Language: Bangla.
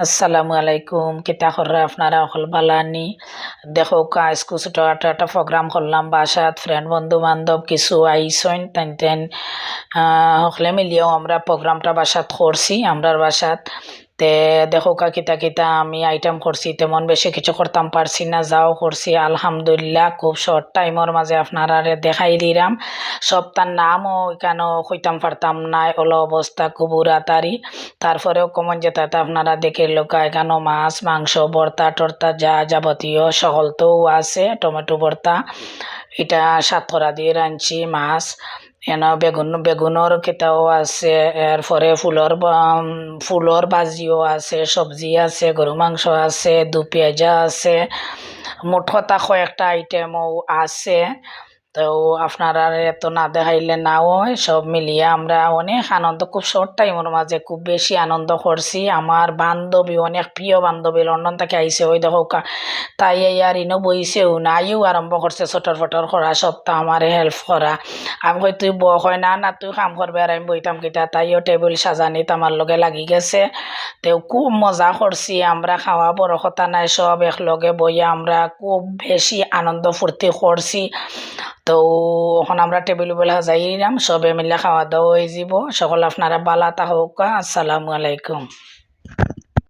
আসসালামু আলাইকুম, কিতা কররা আপনারা অকল বালানি। দেখো আজকে ছোট একটা প্রোগ্রাম করলাম বাসাত, ফ্রেন্ড বন্ধু বান্ধব কিছু আইসইন তেন তেন হকলে মিলিয়েও আমরা প্রোগ্রামটা বাসাত করছি আমরার বাসাত। তে দেখো কিতা কিতা আমি আইটেম করছি, তেমন বেশি কিছু করতাম পারছি না, যাও করছি আলহামদুলিল্লাহ খুব শর্ট টাইমের মাঝে আপনারা দেখাই দিলাম। সবটার নামও এখানেও হইতাম পারতাম না, ওলা অবস্থা খুব উড়াতারি। তারপরেও কমন যেটাতে আপনারা দেখে লোকা এখানেও মাছ মাংস ভর্তা টর্তা যা যাবতীয় সকল তো আছে, টমেটো ভর্তা এটা সাতকরা দিয়ে রাঁধছি, মাছ বেগুনের কেটাও আছে, এরপরে ফুলর ভাজিও আছে, সবজি আছে, গরু মাংস আছে, দু পেঁয়াজা আছে, মোট কথা কয়েকটা আইটেমও আছে। তো আপনারা এত না দেখাইলে না হয়, সব মিলিয়ে আমরা অনেক আনন্দ, খুব শর্ট টাইমের মাঝে খুব বেশি আনন্দ করছি। আমার বান্ধবী, অনেক প্রিয় বান্ধবী লন্ডন থেকে আইসে, ওই দেখো তাই আর ইনো বইছেও না, আইও আরম্ভ করছে ছটর ফটর করা, সপ্তাহ আমার হেল্প করা। আমি কই তুই হয় না না তুই কাম করবে আর আমি বইতাম কিতা, তাইও টেবিল সাজানিত আমার লগে লাগি গেছে। তেও খুব মজা করছি আমরা, খাওয়া বড় কথা নাই, সব একলগে বইয়া আমরা খুব বেশি আনন্দ ফুর্তি করছি। তো এখন আমরা টেবিল বেলা যাইলাম, সবে মিলে খাওয়া দাওয়া হয়ে যাব। সকল আপনারা বালা থাকুক, আসসালামু আলাইকুম।